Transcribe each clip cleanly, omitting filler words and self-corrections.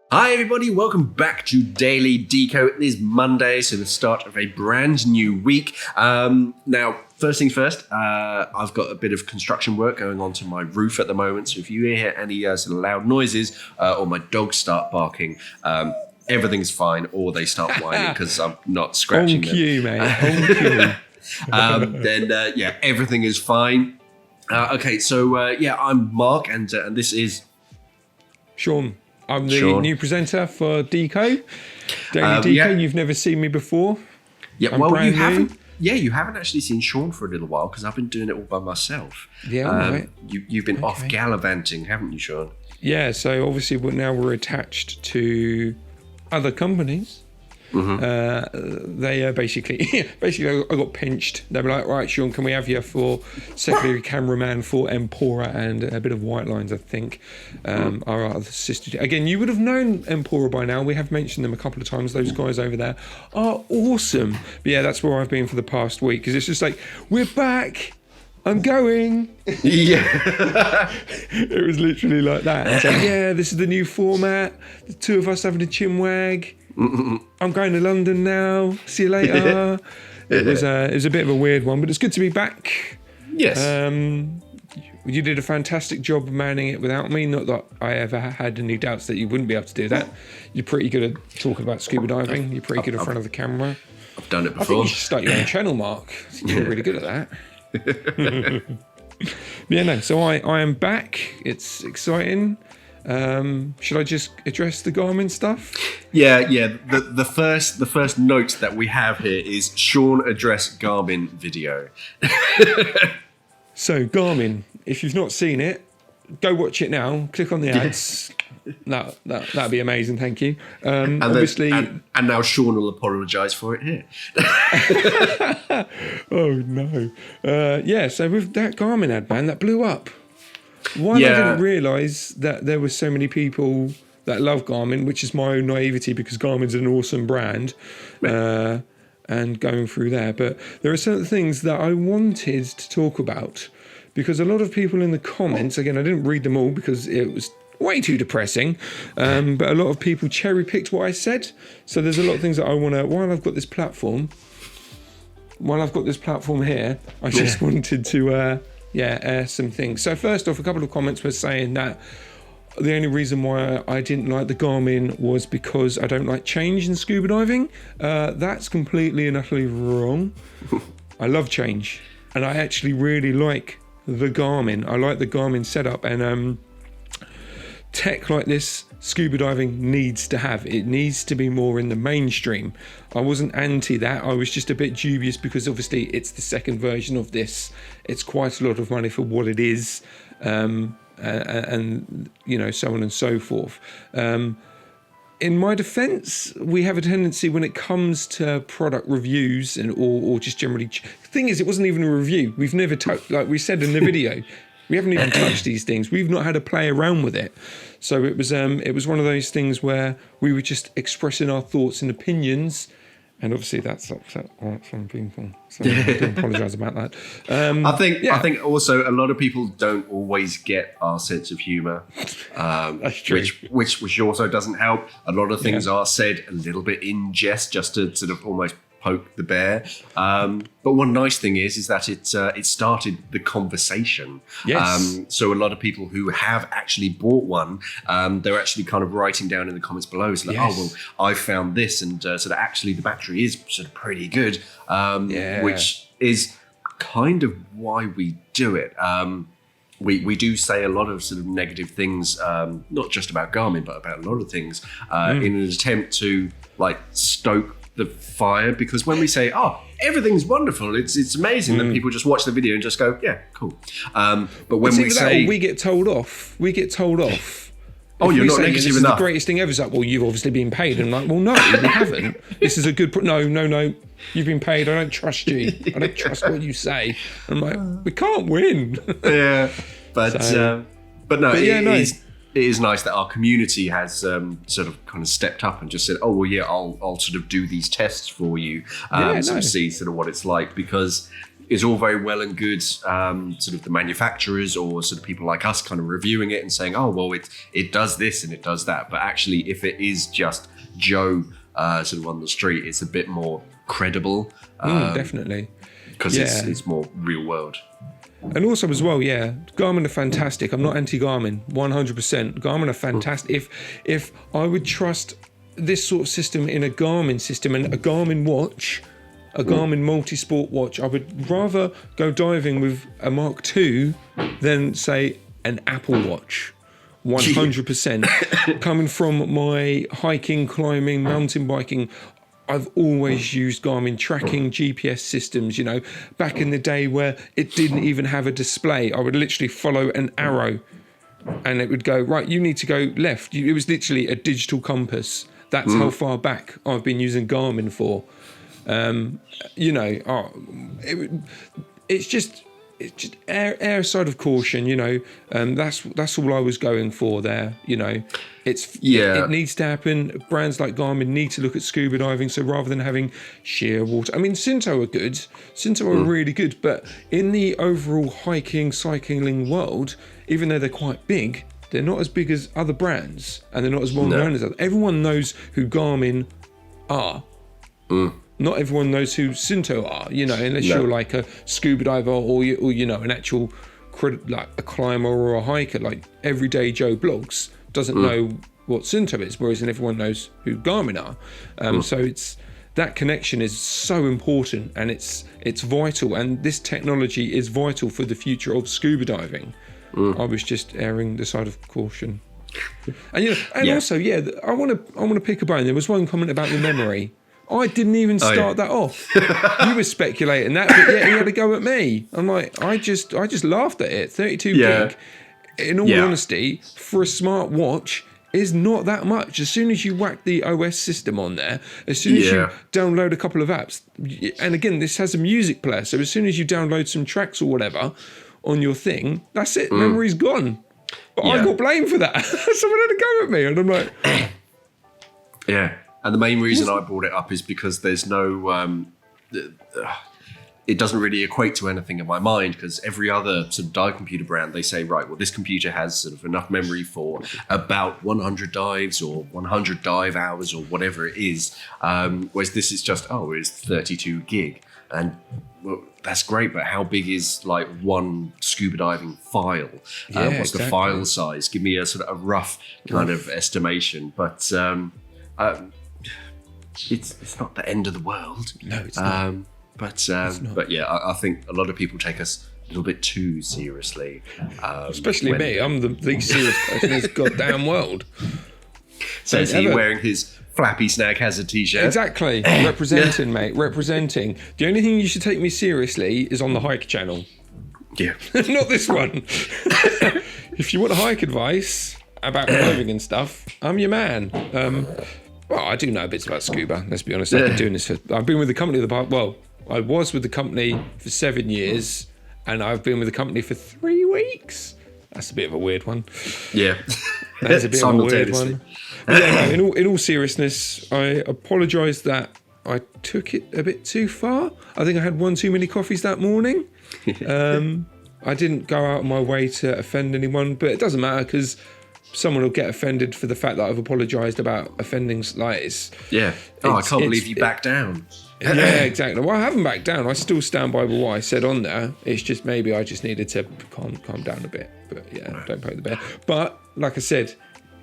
Hi everybody, welcome back to Daily Deco. It is Monday, so the start of a brand new week. Now, first things first, I've got a bit of construction work going on to my roof at the moment, so if you hear any sort of loud noises or my dogs start barking, everything's fine, or they start whining because I'm not scratching them. On cue, mate. On cue. Then everything is fine. Okay, so I'm Mark, and this is Shaun. I'm the new presenter for Deco. Daily Deco, yeah. You've never seen me before. Yeah, I'm well, brand you new. haven't. Yeah, you haven't actually seen Shaun for a little while because I've been doing it all by myself. Yeah, all right. You've been off gallivanting, haven't you, Shaun? Yeah, so obviously we're attached to other companies. Mm-hmm. They basically I got pinched. They were like, right, Shaun, can we have you for secondary cameraman for Empora and a bit of White Lines, I think. Our other sister. Again, you would have known Empora by now. We have mentioned them a couple of times. Those guys over there are awesome. But yeah, that's where I've been for the past week, because it's just like, we're back. I'm going. Yeah. It was literally like that. It's like, yeah, this is the new format. The two of us having a chinwag. I'm going to London now. See you later. It was a bit of a weird one, but it's good to be back. Yes. You did a fantastic job manning it without me. Not that I ever had any doubts that you wouldn't be able to do that. You're pretty good at talking about scuba diving. You're pretty good in front of the camera. I've done it before. I think you should start your own channel, Mark. You're really good at that. Yeah, no. So I am back. It's exciting. Should I just address the Garmin stuff? Yeah. The first note that we have here is Shaun address Garmin video. So Garmin, if you've not seen it, go watch it now. Click on the ads. That'd be amazing. Thank you. And Obviously, and now Shaun will apologise for it here. Oh no. So with that Garmin ad ban, that blew up. One, I didn't realise that there were so many people that love Garmin, which is my own naivety because Garmin's an awesome brand, and going through there. But there are certain things that I wanted to talk about because a lot of people in the comments, again, I didn't read them all because it was way too depressing, but a lot of people cherry-picked what I said. So there's a lot of things that I want to, while I've got this platform here, I just wanted to... some things. So first off, a couple of comments were saying that the only reason why I didn't like the Garmin was because I don't like change in scuba diving. That's completely and utterly wrong. I love change, and I actually really like the Garmin. I like the Garmin setup, and tech like this scuba diving needs to have. It needs to be more in the mainstream. I wasn't anti that. I was just a bit dubious because obviously it's the second version of this. It's quite a lot of money for what it is, and you know, so on and so forth. In my defense, we have a tendency when it comes to product reviews or just generally... The thing is, it wasn't even a review. We've never touched, like we said in the video, we haven't even touched these things. We've not had to play around with it. So it was one of those things where we were just expressing our thoughts and opinions, and obviously that's upset some people. So I do apologise about that. I think also a lot of people don't always get our sense of humour, That's true. which also doesn't help. A lot of things are said a little bit in jest, just to sort of almost poke the bear. But one nice thing is that it started the conversation. Yes. So a lot of people who have actually bought one, they're actually kind of writing down in the comments below. It's like, oh, well, I found this, and so that actually the battery is sort of pretty good, which is kind of why we do it. We do say a lot of sort of negative things, not just about Garmin, but about a lot of things, in an attempt to like stoke the fire, because when we say, oh, everything's wonderful, it's amazing, then people just watch the video and just go, yeah, cool. But when we say... we get told off. Oh, you're not negative this is enough. the greatest thing ever. It's like, well, you've obviously been paid. And I'm like, well, no, we haven't. This is a good... No. You've been paid. I don't trust you. I don't trust what you say. I'm like, we can't win. Yeah. But no, it is nice that our community has sort of kind of stepped up and just said, oh, well, yeah, I'll sort of do these tests for you, sort of see sort of what it's like, because is all very well and good, sort of the manufacturers or sort of people like us kind of reviewing it and saying, oh, well, it does this and it does that. But actually, if it is just Joe sort of on the street, it's a bit more credible. Definitely. Because it's more real world. And also as well, Garmin are fantastic. I'm not anti-Garmin, 100%. Garmin are fantastic. If I would trust this sort of system in a Garmin system and a Garmin watch, a Garmin multi-sport watch, I would rather go diving with a Mark II than, say, an Apple Watch. 100%. Coming from my hiking, climbing, mountain biking, I've always used Garmin tracking GPS systems, back in the day where it didn't even have a display. I would literally follow an arrow and it would go, right, you need to go left. It was literally a digital compass. That's how far back I've been using Garmin for. It's just air side of caution, that's all I was going for there. It needs to happen. Brands like Garmin need to look at scuba diving. So rather than having sheer water, I mean, Cinto are good. Cinto are really good, but in the overall hiking, cycling world, even though they're quite big, they're not as big as other brands, and they're not as well known as others. Everyone knows who Garmin are. Not everyone knows who Cinto are, unless you're like a scuba diver or an actual like a climber or a hiker. Like everyday Joe Blogs doesn't know what Cinto is, whereas everyone knows who Garmin are. So it's that connection is so important, and it's vital, and this technology is vital for the future of scuba diving. I was just erring the side of caution. And also, I want to pick a bone. There was one comment about the memory. I didn't even start that off. You were speculating that, but yet he had a go at me. I'm like, I just laughed at it. 32 gig, in all honesty, for a smart watch is not that much. As soon as you whack the OS system on there, as soon as you download a couple of apps, and again, this has a music player, so as soon as you download some tracks or whatever on your thing, that's it, memory's gone. But I got blamed for that. Someone had a go at me, and I'm like... And the main reason I brought it up is because there's no... it doesn't really equate to anything in my mind, because every other sort of dive computer brand, they say, right, well, this computer has sort of enough memory for about 100 dives or 100 dive hours or whatever it is. Whereas this is just, it's 32 gig. And well, that's great, but how big is like one scuba diving file? What's the file size? Give me a sort of a rough kind of estimation. But it's not the end of the world. No, it's not. But yeah, I think a lot of people take us a little bit too seriously. Especially me. I'm the least serious person in this goddamn world. Says he wearing his Flappy Snag Hazard t-shirt. Exactly. Representing, mate. Representing. The only thing you should take me seriously is on the hike channel. Yeah. Not this one. If you want hike advice about clothing and stuff, I'm your man. Well, I do know bits about scuba, let's be honest. I've been with the company I was with the company for 7 years, and I've been with the company for 3 weeks. That's a bit of a weird one. Yeah. That's a bit of a weird one. But yeah, no, in all seriousness, I apologise that I took it a bit too far. I think I had one too many coffees that morning. I didn't go out of my way to offend anyone, but it doesn't matter, because someone will get offended for the fact that I've apologised about offending. I can't believe you backed down. Yeah, exactly. Well, I haven't backed down. I still stand by what I said on there. It's just maybe I just needed to calm down a bit. But yeah, don't poke the bear. But like I said,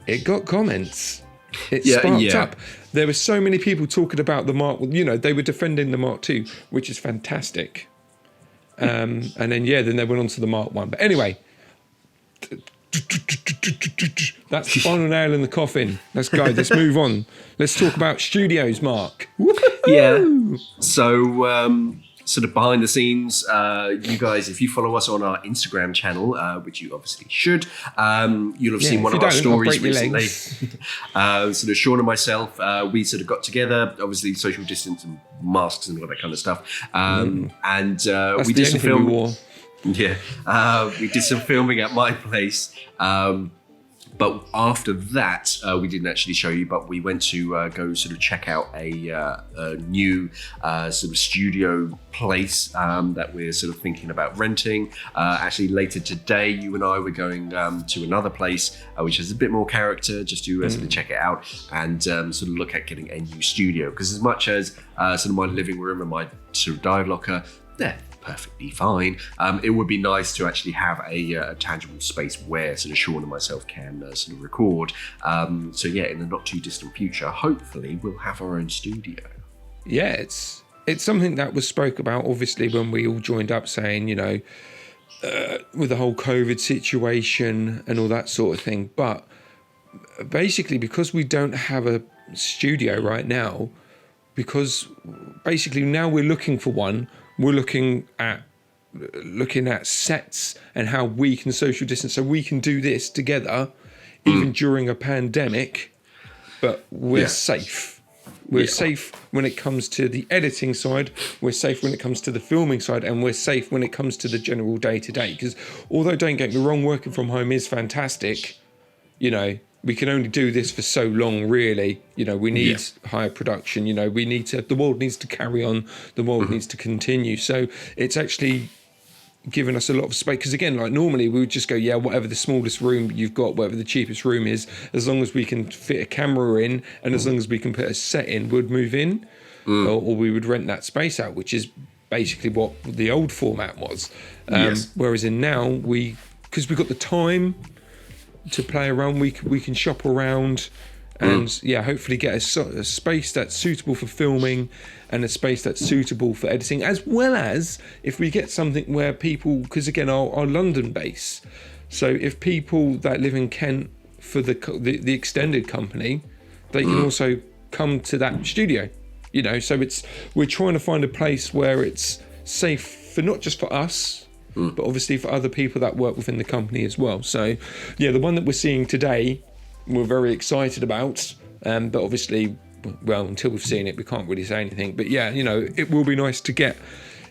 it got comments. It sparked up. There were so many people talking about the Mark. They were defending the Mark II, which is fantastic. And then they went on to the Mark 1. But anyway, that's the final nail in the coffin. Let's go. Let's move on. Let's talk about studios, Mark. Yeah. So, sort of behind the scenes, you guys, if you follow us on our Instagram channel, which you obviously should, you'll have seen one of our stories recently. Sort of Shaun and myself, we sort of got together, obviously social distance and masks and all that kind of stuff. And we did some filming. Yeah, we did some filming at my place. But after that, we didn't actually show you, but we went to go sort of check out a new sort of studio place that we're sort of thinking about renting. Actually, later today, you and I were going to another place which has a bit more character, just to sort of check it out and sort of look at getting a new studio. Because as much as sort of my living room and my sort of dive locker, they're perfectly fine. It would be nice to actually have a tangible space where sort of Shaun and myself can sort of record. So yeah, in the not too distant future, hopefully we'll have our own studio. Yeah, it's something that was spoke about, obviously, when we all joined up, saying, you know, with the whole COVID situation and all that sort of thing. But basically, because we don't have a studio right now, because basically now we're looking for one, we're looking at sets and how we can social distance, so we can do this together, even during a pandemic. But we're safe. We're safe when it comes to the editing side. We're safe when it comes to the filming side, and we're safe when it comes to the general day-to-day. Because although, don't get me wrong, working from home is fantastic. You know, we can only do this for so long, really. You know, we need higher production. You know, the world needs to carry on. The world needs to continue. So it's actually given us a lot of space. Because again, like normally we would just go, whatever the smallest room you've got, whatever the cheapest room is, as long as we can fit a camera in and as long as we can put a set in, we'd move in, or we would rent that space out, which is basically what the old format was. Whereas in now, because we've got the time to play around, we can shop around and hopefully get a space that's suitable for filming and a space that's suitable for editing, as well as if we get something where people, because again, our London base, so if people that live in Kent for the extended company, they can also come to that studio, you know. So we're trying to find a place where it's safe for not just for us, but obviously for other people that work within the company as well. So yeah, the one that we're seeing today, we're very excited about, but obviously, well, until we've seen it, we can't really say anything. But yeah, you know, it will be nice to get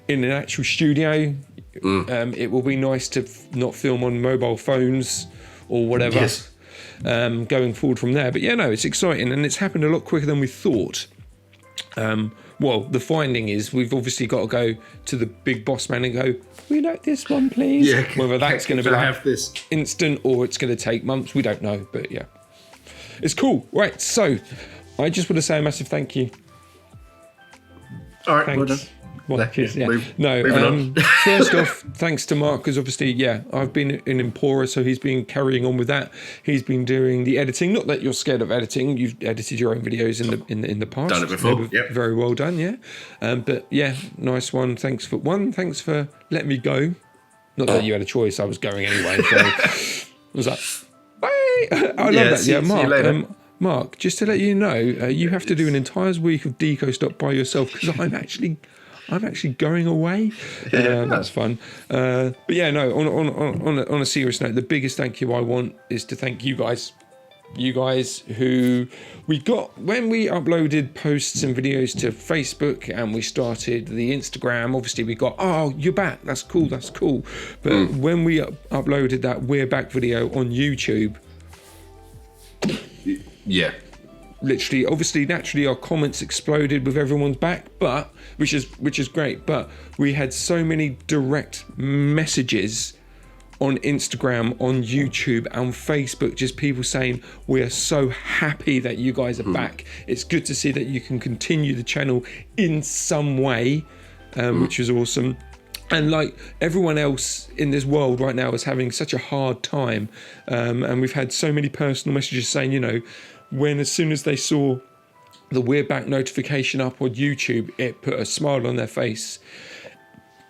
in an actual studio. It will be nice to not film on mobile phones or whatever, going forward from there. But yeah, no, it's exciting, and it's happened a lot quicker than we thought. Well, the finding is we've obviously got to go to the big boss man and go, we like this one, please. Yeah, whether that's going to be like instant or it's going to take months, we don't know. But yeah, it's cool. Right, so I just want to say a massive thank you. All right, thanks. well done. Well, first off, thanks to Mark, because obviously, I've been in Empora, so he's been carrying on with that. He's been doing the editing. Not that you're scared of editing; you've edited your own videos in the past. Done it before. Very well done, but yeah, nice one. Thanks for letting me go. Not that you had a choice; I was going anyway. So I was like, bye. I love that. Yeah, Mark. Mark, just to let you know, you have to do an entire week of Deco Stop by yourself, because I'm actually going away. That's fun. But yeah, no, on a serious note, the biggest thank you I want is to thank you guys. You guys who we got when we uploaded posts and videos to Facebook and we started the Instagram. Obviously, we got, oh, you're back. That's cool. But when we uploaded that We're Back video on YouTube, literally, obviously, naturally, our comments exploded with everyone's back, but which is great. But we had so many direct messages on Instagram, on YouTube, and Facebook, just people saying, we are so happy that you guys are back. It's good to see that you can continue the channel in some way, which is awesome. And like everyone else in this world right now is having such a hard time, and we've had so many personal messages saying, you know, when as soon as they saw the We're Back notification up on YouTube, it put a smile on their face.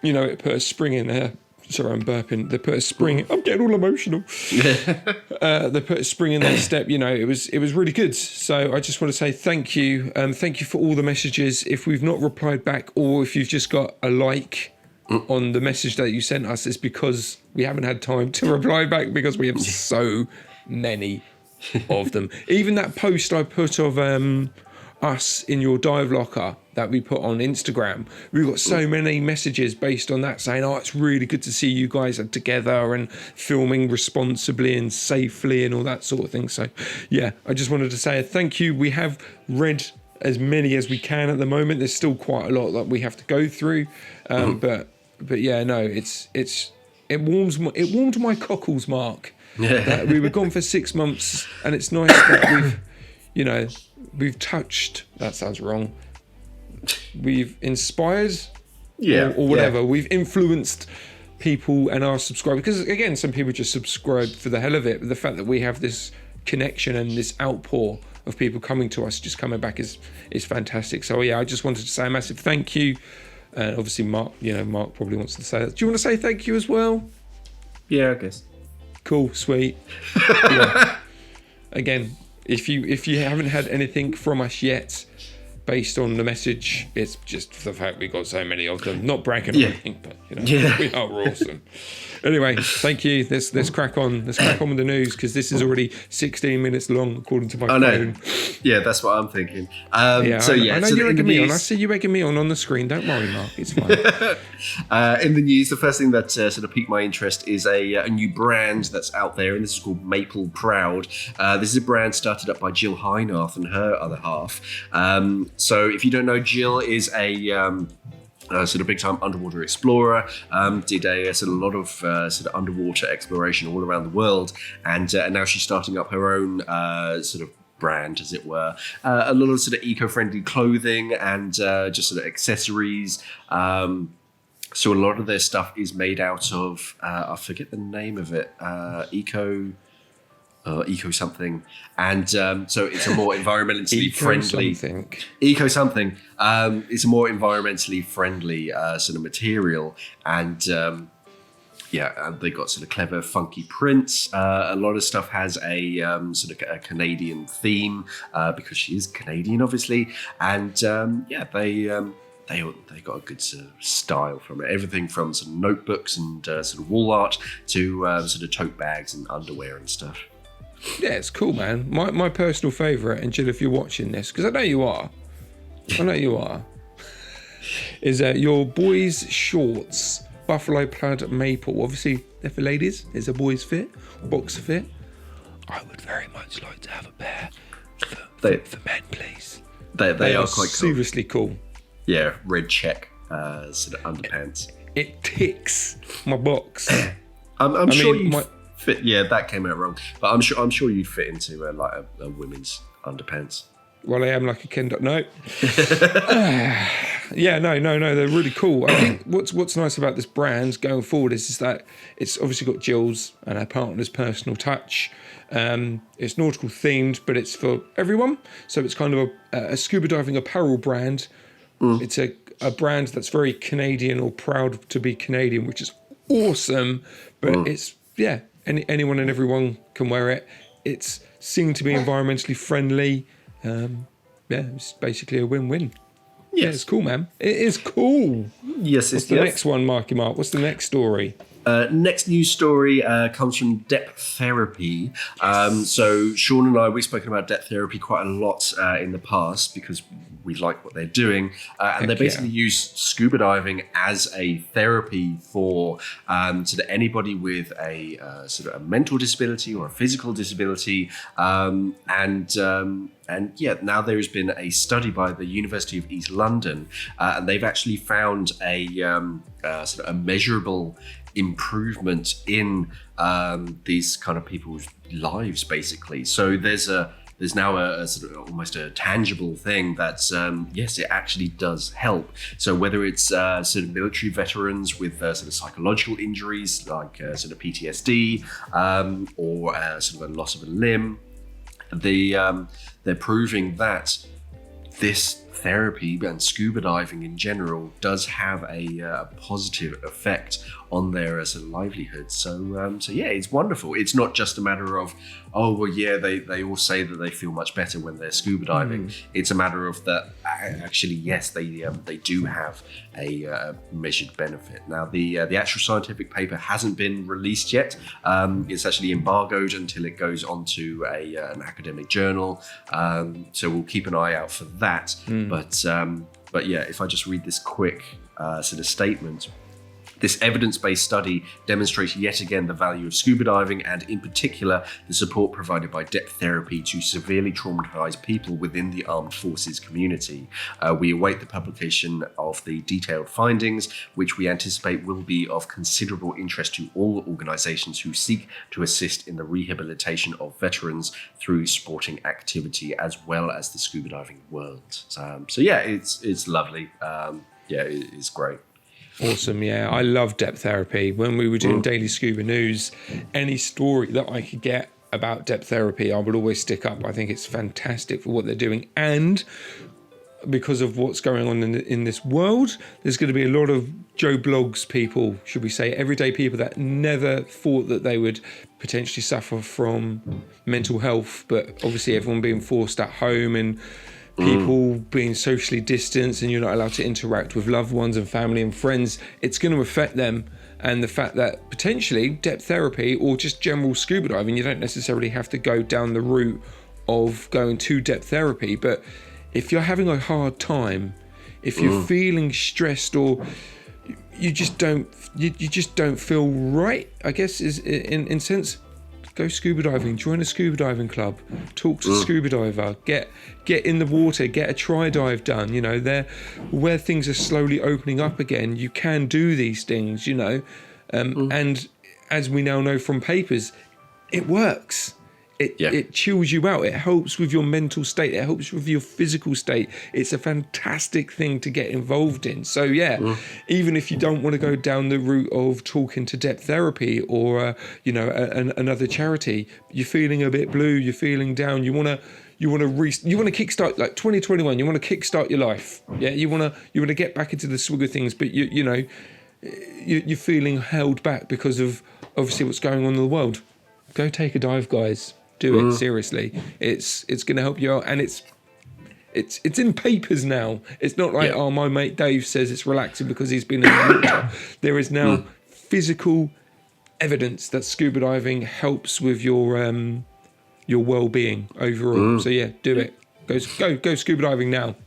You know, it put a spring in there. Sorry, I'm burping. They put a spring. I'm getting all emotional. They put a spring in their step. You know, it was really good. So I just want to say thank you. Thank you for all the messages. If we've not replied back, or if you've just got a like on the message that you sent us, it's because we haven't had time to reply back, because we have so many of them. Even that post I put of us in your dive locker that we put on Instagram. We've got so many messages based on that saying, oh, it's really good to see you guys are together and filming responsibly and safely and all that sort of thing. So yeah, I just wanted to say thank you. We have read as many as we can at the moment. There's still quite a lot that we have to go through. But yeah, no, it warmed my cockles, Mark. That we were gone for 6 months, and it's nice that we've touched, that sounds wrong, we've inspired or whatever. Yeah. We've influenced people and our subscribers, because again, some people just subscribe for the hell of it, but the fact that we have this connection and this outpour of people coming to us, just coming back is fantastic. So yeah, I just wanted to say a massive thank you. And obviously Mark probably wants to say that. Do you want to say thank you as well? Yeah, I guess. Cool, sweet. Yeah. Again, if you haven't had anything from us yet based on the message, it's just the fact we got so many of them. Not bragging or anything, but we are awesome. Anyway, thank you. Let's crack on. Let's crack on with the news, because this is already 16 minutes long according to my phone. Yeah, that's what I'm thinking. I know you're egging me on. I see you egging me on the screen. Don't worry, Mark. It's fine. In the news, the first thing that sort of piqued my interest is a new brand that's out there, and this is called Maple Proud. This is a brand started up by Jill Heinerth and her other half. So if you don't know, Jill is a sort of big-time underwater explorer, did a lot of sort of underwater exploration all around the world, and now she's starting up her own sort of brand, as it were. A lot of sort of eco-friendly clothing and just sort of accessories. So a lot of their stuff is made out of, I forget the name of it, eco something, and so it's a more environmentally friendly eco something. It's a more environmentally friendly sort of material, and they got sort of clever, funky prints. A lot of stuff has a sort of a Canadian theme because she is Canadian, obviously, and they got a good sort of style from it. Everything from sort of notebooks and sort of wall art to sort of tote bags and underwear and stuff. Yeah, it's cool, man. My personal favourite, and Jill, if you're watching this, because I know you are, is your boys' shorts, buffalo plaid maple. Obviously, they're for ladies. It's a boys' fit, boxer fit. I would very much like to have a pair for men, please. They are quite seriously cool. Yeah, red check sort of underpants. It ticks my box. I'm sure you fit. Yeah, that came out wrong, but I'm sure you'd fit into like a women's underpants. Well, I am like a Ken. No. Yeah, no. They're really cool. I think what's nice about this brand going forward is that it's obviously got Jill's and her partner's personal touch. It's nautical themed, but it's for everyone. So it's kind of a scuba diving apparel brand. It's a brand that's very Canadian, or proud to be Canadian, which is awesome. But it's anyone and everyone can wear it. It's seen to be environmentally friendly. It's basically a win-win. Yes. Yeah, it's cool, man. It is cool. Yes, What's the next one, Marky Mark? What's the next story? Next news story comes from depth therapy. Yes. So Shaun and I, we've spoken about depth therapy quite a lot in the past because we like what they're doing. And they basically use scuba diving as a therapy for sort of anybody with a sort of a mental disability or a physical disability. And now there has been a study by the University of East London, and they've actually found a sort of a measurable improvement in these kind of people's lives, basically. So there's now a sort of almost a tangible thing that's yes, it actually does help. So whether it's sort of military veterans with sort of psychological injuries like sort of PTSD or sort of a loss of a limb, they're proving that this therapy and scuba diving in general does have a positive effect on their sort of livelihood. So yeah, it's wonderful. It's not just a matter of, oh well, yeah, they all say that they feel much better when they're scuba diving. It's a matter of that actually, yes, they do have a measured benefit. Now the actual scientific paper hasn't been released yet. It's actually embargoed until it goes onto an academic journal. So we'll keep an eye out for that. But yeah, if I just read this quick sort of statement. This evidence-based study demonstrates yet again the value of scuba diving and, in particular, the support provided by depth therapy to severely traumatized people within the armed forces community. We await the publication of the detailed findings, which we anticipate will be of considerable interest to all organizations who seek to assist in the rehabilitation of veterans through sporting activity, as well as the scuba diving world. So yeah, it's lovely. Yeah, it's great. Awesome, yeah. I love depth therapy. When we were doing Daily Scuba News, any story that I could get about depth therapy, I would always stick up. I think it's fantastic for what they're doing. And because of what's going on in this world, there's going to be a lot of Joe Blogs people, should we say, everyday people that never thought that they would potentially suffer from mental health. But obviously everyone being forced at home and people being socially distanced and you're not allowed to interact with loved ones and family and friends, it's going to affect them. And the fact that potentially depth therapy or just general scuba diving, you don't necessarily have to go down the route of going to depth therapy. But if you're having a hard time, if you're feeling stressed or you just don't feel right, I guess is in sense, go scuba diving, join a scuba diving club, talk to a scuba diver, get in the water, get a tri-dive done. You know, there where things are slowly opening up again, you can do these things, you know. And as we now know from papers, it works. It chills you out. It helps with your mental state. It helps with your physical state. It's a fantastic thing to get involved in. So yeah, even if you don't want to go down the route of talking to depth therapy or another charity, you're feeling a bit blue, you're feeling down, you want to kickstart, like 2021. You want to kickstart your life. Yeah, you want to get back into the swing of things, but you're feeling held back because of obviously what's going on in the world. Go take a dive, guys. Do it seriously. It's going to help you out, and it's in papers now. It's not like my mate Dave says it's relaxing because he's been in the water. There is now physical evidence that scuba diving helps with your well-being overall. So yeah, do it. Go scuba diving now.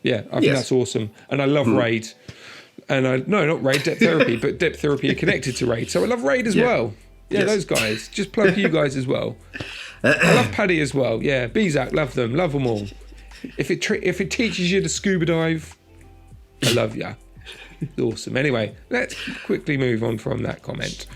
Yeah, I think that's awesome, and I love Raid. And not Raid, depth therapy, but depth therapy are connected to Raid, so I love Raid as well. Yeah, those guys. Just plug you guys as well. I love Paddy as well. Yeah, Bizak, love them all. If it teaches you to scuba dive, I love ya. Awesome. Anyway, let's quickly move on from that comment.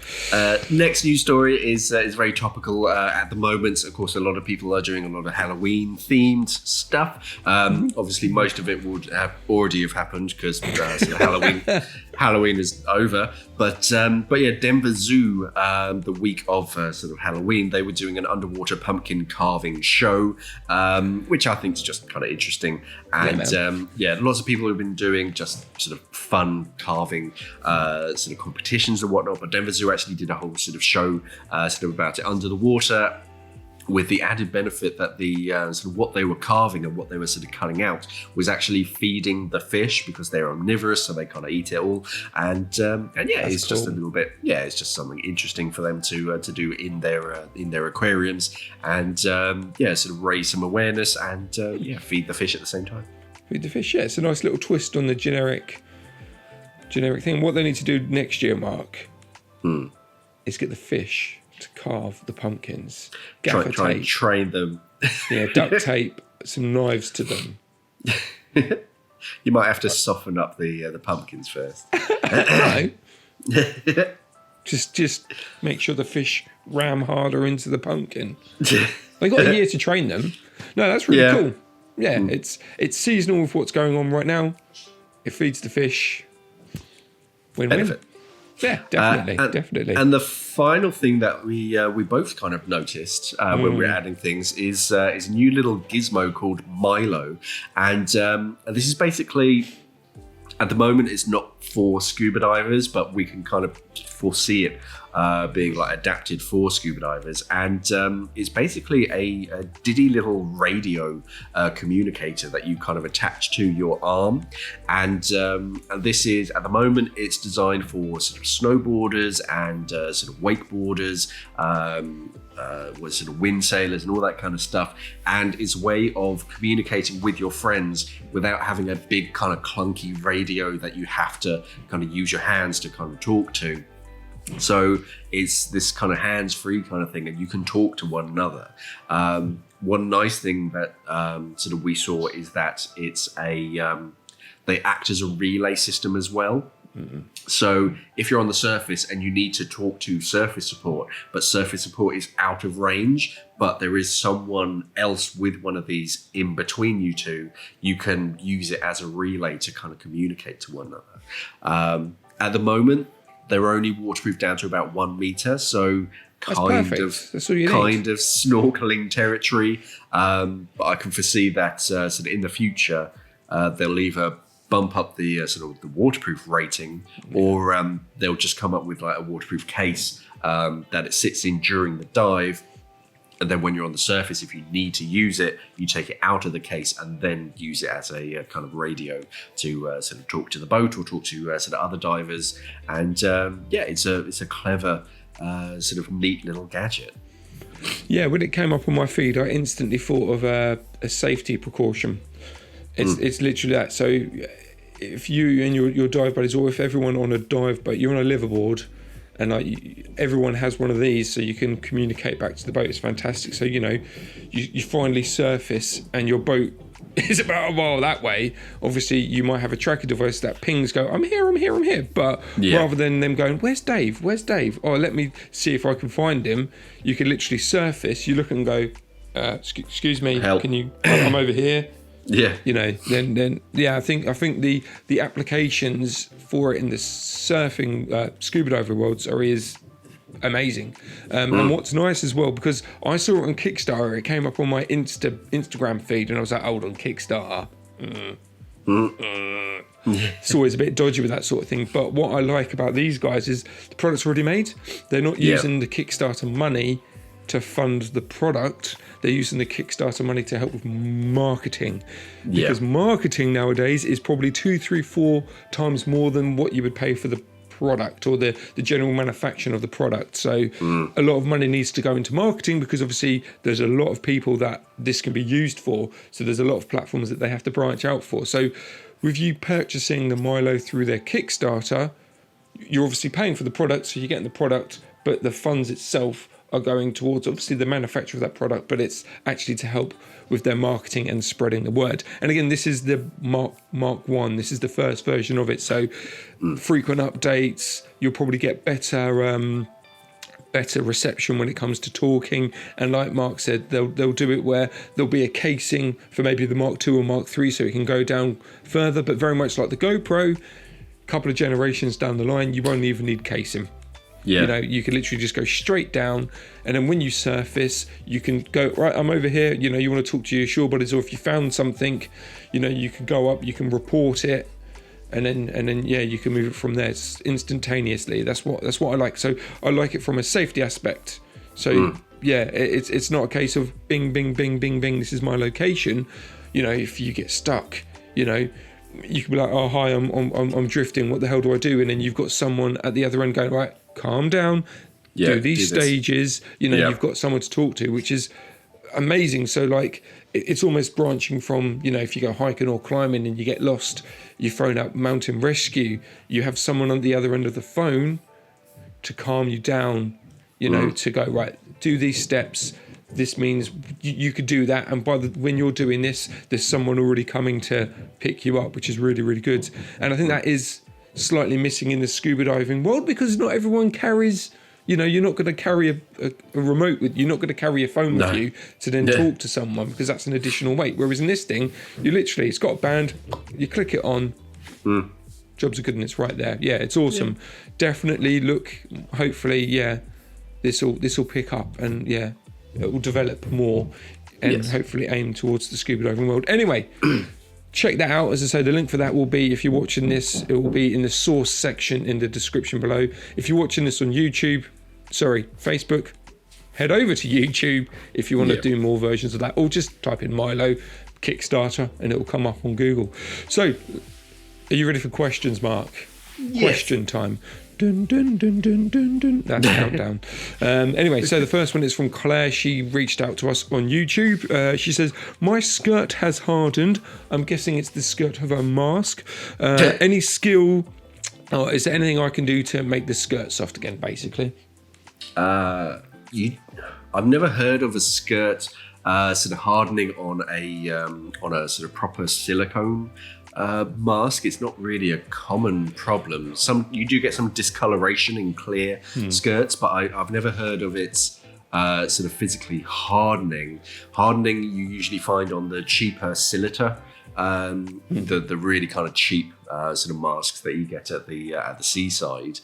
Next news story is very topical at the moment. Of course, a lot of people are doing a lot of Halloween-themed stuff. Obviously, most of it would already have happened because Halloween is over. But yeah, Denver Zoo, the week of sort of Halloween, they were doing an underwater pumpkin carving show, which I think is just kind of interesting. And lots of people have been doing just sort of fun carving sort of competitions and whatnot. But Denver Zoo actually did a whole sort of show sort of about it under the water, with the added benefit that the sort of what they were carving and what they were sort of cutting out was actually feeding the fish, because they're omnivorous, so they kind of eat it all. And it's cool. Just a little bit. Yeah, it's just something interesting for them to do in their aquariums, and sort of raise some awareness and feed the fish at the same time. Feed the fish. Yeah, it's a nice little twist on the generic thing. What they need to do next year, Mark, is get the fish to carve the pumpkins. Gaffer try tape. And train them. Yeah, duct tape some knives to them. You might have to soften up the pumpkins first. No. Just make sure the fish ram harder into the pumpkin. They got a year to train them. No, that's really cool. Yeah, it's seasonal with what's going on right now. It feeds the fish. Win-win. Benefit. Yeah, definitely. And the final thing that we both kind of noticed when we're adding things is a new little gizmo called Milo, and this is basically, at the moment, it's not for scuba divers, but we can kind of foresee it being like adapted for scuba divers. And it's basically a diddy little radio communicator that you kind of attach to your arm. And this is, at the moment, it's designed for sort of snowboarders and sort of wakeboarders, with sort of wind sailors and all that kind of stuff. And it's a way of communicating with your friends without having a big kind of clunky radio that you have to kind of use your hands to kind of talk to. So it's this kind of hands-free kind of thing, and you can talk to one another. One nice thing that sort of we saw is that it's they act as a relay system as well. Mm-hmm. So if you're on the surface and you need to talk to surface support, but surface support is out of range, but there is someone else with one of these in between you two, you can use it as a relay to kind of communicate to one another. At the moment, they're only waterproof down to about 1 meter, so kind of snorkeling territory. But I can foresee that sort of in the future, they'll either bump up the sort of the waterproof rating, or they'll just come up with like a waterproof case that it sits in during the dive. And then when you're on the surface, if you need to use it, you take it out of the case and then use it as a kind of radio to sort of talk to the boat or talk to sort of other divers. And it's a clever sort of neat little gadget. Yeah, when it came up on my feed, I instantly thought of a safety precaution. It's literally that. So if you and your dive buddies, or if everyone on a dive boat, you're on a liveaboard, and like everyone has one of these, so you can communicate back to the boat. It's fantastic. So you finally surface, and your boat is about a mile that way. Obviously, you might have a tracker device that pings, go, I'm here. But rather than them going, where's Dave? Oh, let me see if I can find him. You can literally surface. You look and go, excuse me, help. Can you? I'm over here. Yeah, then I think the applications for it in the surfing scuba diver worlds is amazing. And what's nice as well, because I saw it on Kickstarter, it came up on my Instagram feed, and I was like, hold on, Kickstarter. It's always a bit dodgy with that sort of thing. But what I like about these guys is the product's already made. They're not using the Kickstarter money to fund the product. They're using the Kickstarter money to help with marketing, because marketing nowadays is probably 2, 3, 4 times more than what you would pay for the product or the general manufacturing of the product. So a lot of money needs to go into marketing, because obviously there's a lot of people that this can be used for. So there's a lot of platforms that they have to branch out for. So with you purchasing the Milo through their Kickstarter, you're obviously paying for the product, so you're getting the product, but the funds itself are going towards obviously the manufacture of that product, but it's actually to help with their marketing and spreading the word. And again, this is the Mark 1. This is the first version of it. So frequent updates, you'll probably get better reception when it comes to talking. And like Mark said, they'll do it where there'll be a casing for maybe the Mark 2 or Mark 3, so it can go down further. But very much like the GoPro, a couple of generations down the line, you won't even need casing. Yeah. You can literally just go straight down, and then when you surface, you can go, right, I'm over here. You want to talk to your shore buddies, or if you found something, you can go up, you can report it, and then you can move it from there. It's instantaneously. That's what I like. So I like it from a safety aspect. So it's not a case of bing, bing, bing, bing, bing. This is my location. If you get stuck, you can be like, oh hi, I'm drifting. What the hell do I do? And then you've got someone at the other end going, right, calm down, do these stages. You've got someone to talk to, which is amazing. So like, it's almost branching from, if you go hiking or climbing and you get lost, you phone up mountain rescue. You have someone on the other end of the phone to calm you down. To go, right, do these steps. This means you could do that, and when you're doing this, there's someone already coming to pick you up, which is really, really good. And I think that is slightly missing in the scuba diving world, because not everyone carries, you're not going to carry a remote with you, you're not going to carry a phone with you to then talk to someone, because that's an additional weight. Whereas in this thing, it's got a band, you click it on, jobs are good, and it's right there. Yeah, it's awesome. Definitely look, hopefully, this will pick up, and it will develop more, and hopefully aim towards the scuba diving world. Anyway, check that out. As I say, the link for that will be, if you're watching this, it will be in the source section in the description below. If you're watching this on Facebook, head over to YouTube if you want to do more versions of that, or just type in Milo Kickstarter and it will come up on Google. So, are you ready for questions, Mark? Yes. Question time. Dun, dun, dun, dun, dun, dun. That's countdown. Anyway, so the first one is from Claire. She reached out to us on YouTube. She says, my skirt has hardened. I'm guessing it's the skirt of a mask. Any skill, or is there anything I can do to make the skirt soft again, basically? I've never heard of a skirt sort of hardening on a sort of proper silicone mask. It's not really a common problem. You do get some discoloration in clear skirts, but I've never heard of its sort of physically hardening. Hardening you usually find on the cheaper Silita, the really kind of cheap sort of masks that you get at the seaside.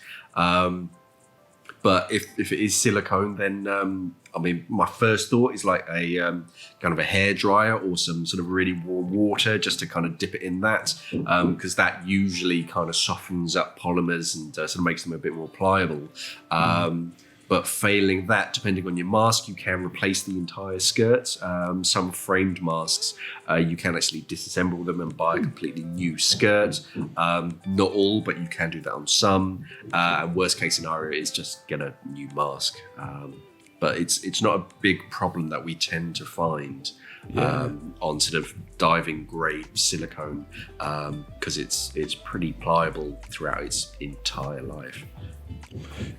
But if it is silicone, then I mean, my first thought is like a kind of a hairdryer or some sort of really warm water, just to kind of dip it in that, because that usually kind of softens up polymers and sort of makes them a bit more pliable. But failing that, depending on your mask, you can replace the entire skirt. Some framed masks, you can actually disassemble them and buy a completely new skirt. Not all, but you can do that on some. And worst case scenario is just get a new mask. But it's not a big problem that we tend to find on sort of diving grade silicone, because it's pretty pliable throughout its entire life.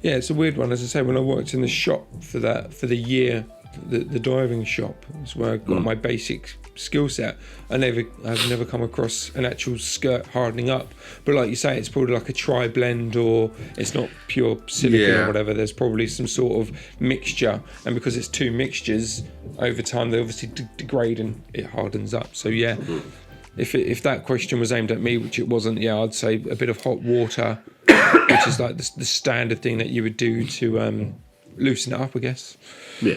Yeah, it's a weird one. As I say, when I worked in the shop for the year, the diving shop, is where I got my basic skill set. I've never come across an actual skirt hardening up. But like you say, it's probably like a tri-blend, or it's not pure silicone or whatever. There's probably some sort of mixture, and because it's two mixtures, over time they obviously degrade and it hardens up. So yeah, if that question was aimed at me, which it wasn't, I'd say a bit of hot water, which is like the standard thing that you would do to loosen it up, I guess. Yeah.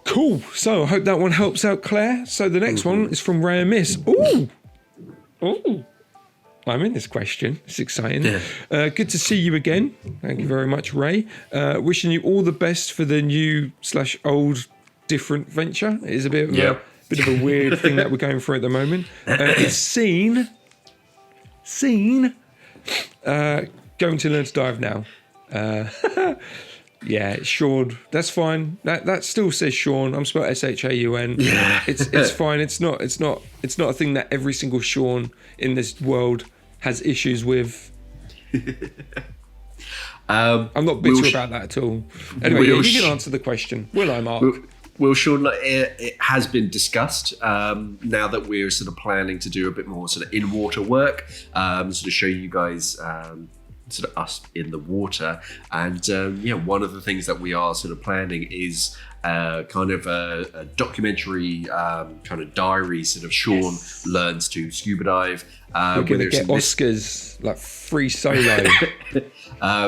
Cool. So I hope that one helps out, Claire. So the next one is from Rare Miss. Ooh. I'm in this question. It's exciting. Yeah. Good to see you again. Thank you very much, Ray. Wishing you all the best for the new/old different venture. It is a bit of a weird thing that we're going through at the moment. It's seen. Going to learn to dive now. Yeah, Shaun. That's fine. That still says Shaun. I'm spelled Shaun. Yeah. It's fine. It's not a thing that every single Shaun in this world has issues with. I'm not bitter about that at all. Anyway, you can answer the question. Will I, Mark? Well, Shaun, it has been discussed now that we're sort of planning to do a bit more sort of in-water work, sort of show you guys sort of us in the water. And one of the things that we are sort of planning is kind of a documentary kind of diary, sort of Shaun learns to scuba dive. We're going to get Oscars, like free solo.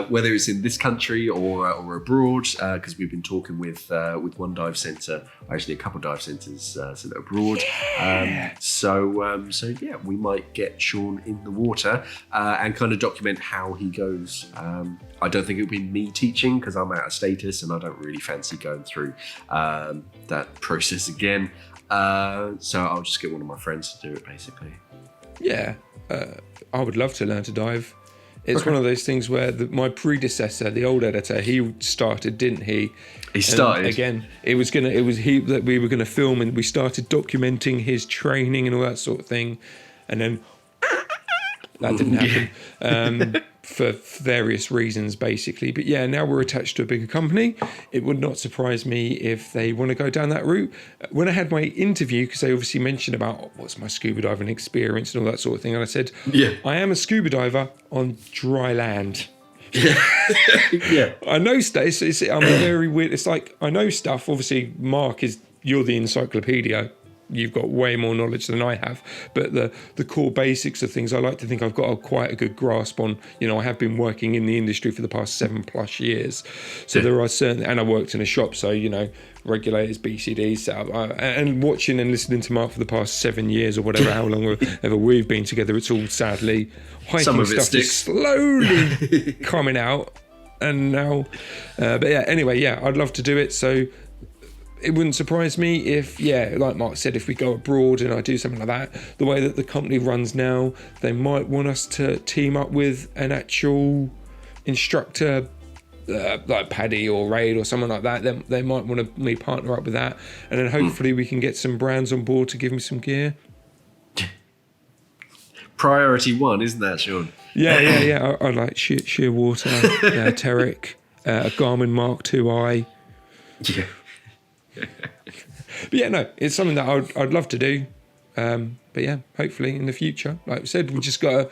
Whether it's in this country or abroad, because we've been talking with one dive centre, actually a couple of dive centres sort of abroad. So we might get Shaun in the water and kind of document how he goes. I don't think it would be me teaching, because I'm out of status and I don't really fancy going through that process again. So I'll just get one of my friends to do it, basically. Yeah, I would love to learn to dive. It's one of those things where my predecessor, the old editor, he started, didn't he? He started. And again, it was he that we were gonna film, and we started documenting his training and all that sort of thing, and then that didn't happen. For various reasons, basically. But yeah, now we're attached to a bigger company. It would not surprise me if they want to go down that route. When I had my interview, because they obviously mentioned about what's my scuba diving experience and all that sort of thing, and I said, I am a scuba diver on dry land. I know stuff. I'm very weird. It's like, I know stuff. Obviously, Mark, you're the encyclopedia. you've got way more knowledge than I have, but the core basics of things, I like to think I've got quite a good grasp on. I have been working in the industry for the past 7+ years, so there are certain, and I worked in a shop, so regulators, BCDs, setup, and watching and listening to Mark for the past 7 years or whatever, how long ever we've been together, it's all sadly hiking stuff is slowly coming out, and now, but yeah, anyway, yeah, I'd love to do it. So it wouldn't surprise me if, like Mark said, if we go abroad and I do something like that, the way that the company runs now, they might want us to team up with an actual instructor, like Paddy or Raid or someone like that. Then they might want me partner up with that, and then hopefully we can get some brands on board to give me some gear. Priority one, isn't that, Shaun? Yeah. I like Shearwater, Terric, Garmin MK2i. Yeah. But yeah, no, it's something that I'd love to do. But yeah, hopefully in the future, like I said, we just got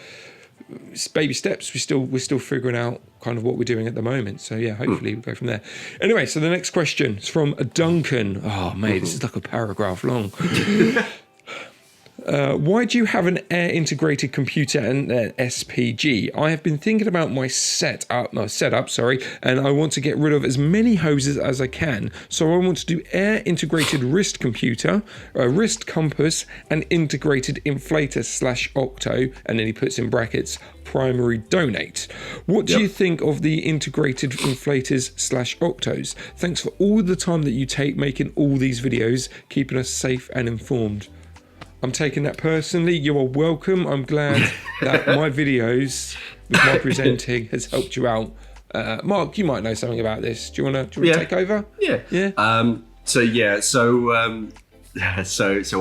baby steps. We're still figuring out kind of what we're doing at the moment. So yeah, hopefully we'll go from there. Anyway, so the next question is from Duncan. Oh mate, this is like a paragraph long. Why do you have an air integrated computer and an SPG? I have been thinking about my setup, and I want to get rid of as many hoses as I can. So I want to do air integrated wrist computer, a wrist compass, and integrated inflator / octo, and then he puts in brackets primary donate. What do you think of the integrated inflators / octos? Thanks for all the time that you take making all these videos, keeping us safe and informed. I'm taking that personally. You are welcome. I'm glad that my videos with my presenting has helped you out. Mark, you might know something about this. Do you want to take over? Yeah. So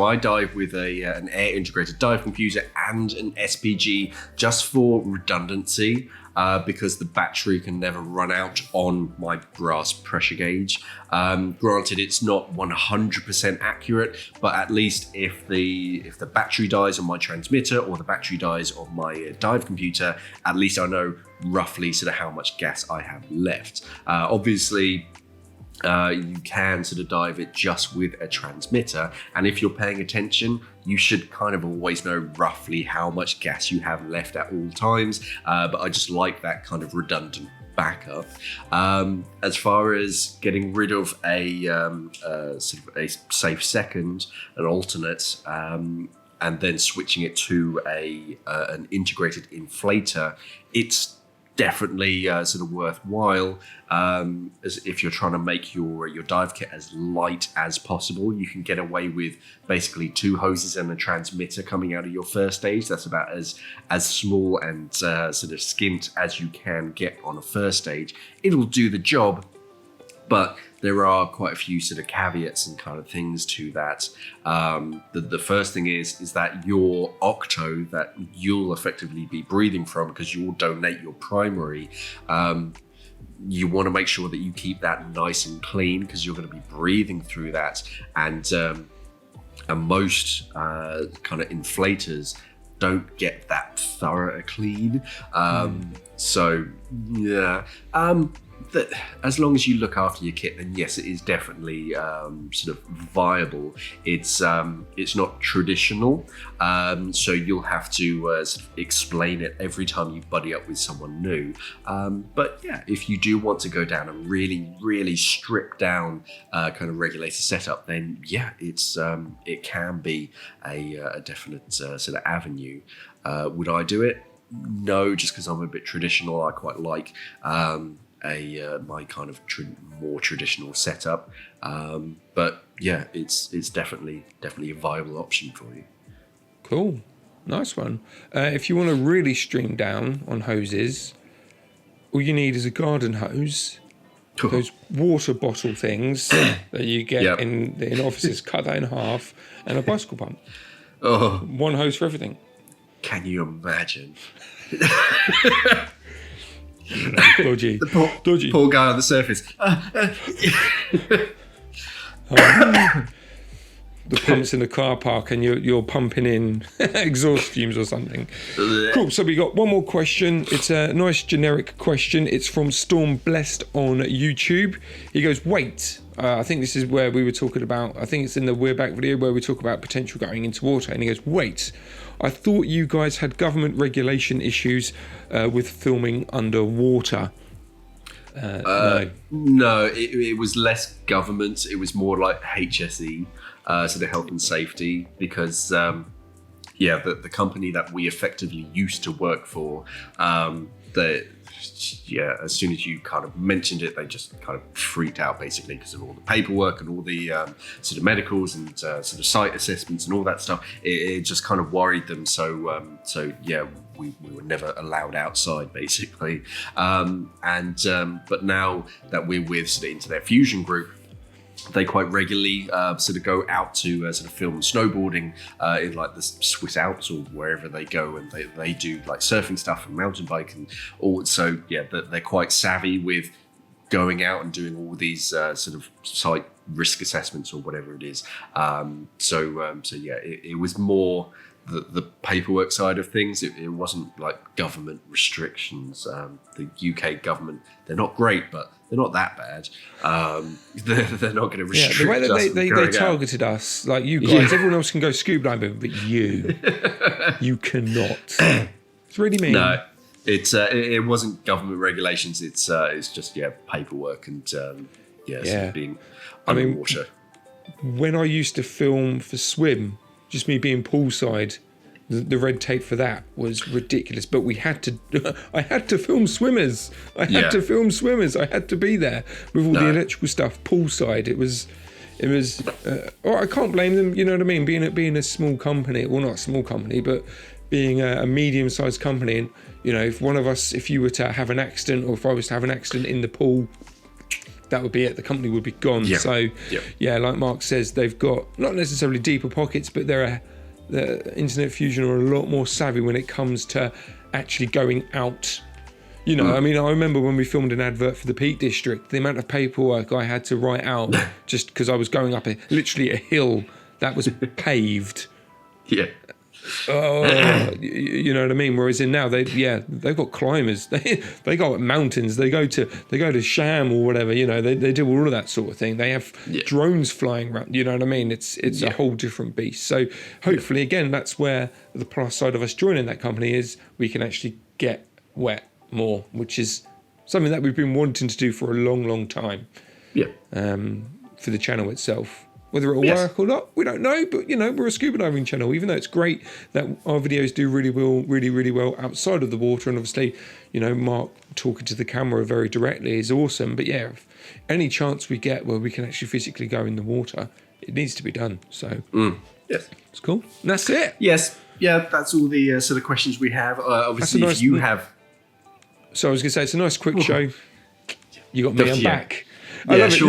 I dive with an air integrated dive computer and an SPG just for redundancy. Because the battery can never run out on my brass pressure gauge. Granted, it's not 100% accurate, but at least if the battery dies on my transmitter or the battery dies on my dive computer, at least I know roughly sort of how much gas I have left. Obviously, you can sort of dive it just with a transmitter, and if you're paying attention, you should kind of always know roughly how much gas you have left at all times, but I just like that kind of redundant backup. As far as getting rid of a sort of a safe second, an alternate, and then switching it to an integrated inflator, it's definitely sort of worthwhile. As if you're trying to make your dive kit as light as possible, you can get away with basically 2 hoses and a transmitter coming out of your first stage. That's about as small and sort of skint as you can get on a first stage. It'll do the job, but there are quite a few sort of caveats and kind of things to that. The first thing is that your octo that you'll effectively be breathing from, because you'll donate your primary, you want to make sure that you keep that nice and clean, because you're going to be breathing through that. And most kind of inflators don't get that thorough a clean. So yeah. As long as you look after your kit, then yes, it is definitely sort of viable. It's not traditional, so you'll have to sort of explain it every time you buddy up with someone new. But yeah, if you do want to go down a really, really stripped down kind of regulator setup, then yeah, it can be a definite sort of avenue. Would I do it? No, just because I'm a bit traditional. I quite like my kind of more traditional setup, but yeah, it's definitely a viable option for you. Cool, nice one. If you want to really stream down on hoses, all you need is a garden hose, those water bottle things that you get in offices. Cut that in half, and a bicycle pump. One hose for everything. Can you imagine? Dodgy. The poor guy on the surface. the pumps in the car park and you're pumping in exhaust fumes or something. Cool. So we got one more question. It's a nice generic question. It's from Storm Blessed on YouTube. He goes, wait. I think this is where we were talking about, I think it's in the We're Back video where we talk about potential going into water. And he goes, wait, I thought you guys had government regulation issues with filming underwater. No, it was less government. It was more like HSE, so the health and safety, because the company that we effectively used to work for, as soon as you kind of mentioned it, they just kind of freaked out basically because of all the paperwork and all the sort of medicals and sort of site assessments and all that stuff. It just kind of worried them. We were never allowed outside basically. But now that we're with sort of Internet Fusion Group, they quite regularly sort of go out to sort of film snowboarding in like the Swiss Alps or wherever they go, and they do like surfing stuff and mountain bike and all. So yeah, they're quite savvy with going out and doing all these sort of site risk assessments or whatever it is. It was more the paperwork side of things. It wasn't like government restrictions. The UK government, they're not great, but they're not that bad. They're not going to restrict us. The way that they targeted us, like you guys, everyone else can go scuba diving, but you cannot. It's really mean. No, it wasn't government regulations. It's just paperwork and sort of being underwater. When I used to film for swim, just me being poolside, the red tape for that was ridiculous. But I had to film swimmers. I had to be there with all the electrical stuff poolside. It was. I can't blame them. You know what I mean? Being a small company, well, not a small company, but being a medium-sized company, and if you were to have an accident, or if I was to have an accident in the pool, that would be it. The company would be gone. Yeah. So, like Mark says, they've got not necessarily deeper pockets, but the Internet Fusion are a lot more savvy when it comes to actually going out. I mean, I remember when we filmed an advert for the Peak District, the amount of paperwork I had to write out just because I was going up literally a hill that was paved. Yeah. You know what I mean? Whereas now they've got climbers. They go up mountains. They go to Sham or whatever. They do all of that sort of thing. They have drones flying around. You know what I mean? It's a whole different beast. So hopefully, again, that's where the plus side of us joining that company is. We can actually get wet more, which is something that we've been wanting to do for a long, long time. Yeah. For the channel itself. Whether it'll work or not, we don't know. But, we're a scuba diving channel, even though it's great that our videos do really well outside of the water. And obviously, Mark talking to the camera very directly is awesome. But if any chance we get where we can actually physically go in the water, it needs to be done. So, yes, it's cool. And that's it. Yes. Yeah, that's all the sort of questions we have. Obviously, if you have... So I was going to say, it's a nice quick show. You got me, I'm back. I love it.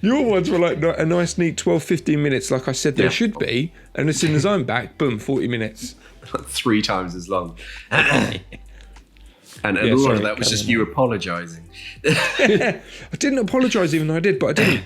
Your ones were like a nice, neat 12, 15 minutes, like I said there should be. And as soon as I'm back, boom, 40 minutes. 3 times as long. And a lot of that was just you apologising. I didn't apologise even though I did, but I didn't.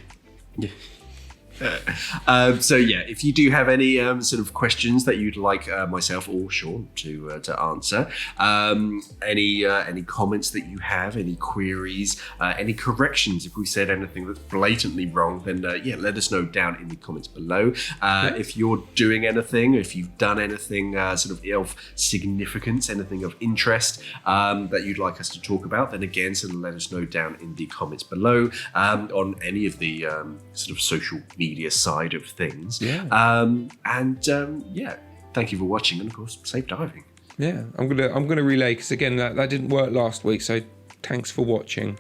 If you do have any sort of questions that you'd like myself or Shaun to answer, any comments that you have, any queries, any corrections, if we said anything that's blatantly wrong, then let us know down in the comments below. If you're doing anything, if you've done anything sort of significance, anything of interest that you'd like us to talk about, then again, let us know down in the comments below on any of the sort of social media side of things. Thank you for watching, and of course, safe diving. I'm gonna relay, because again that didn't work last week, so thanks for watching.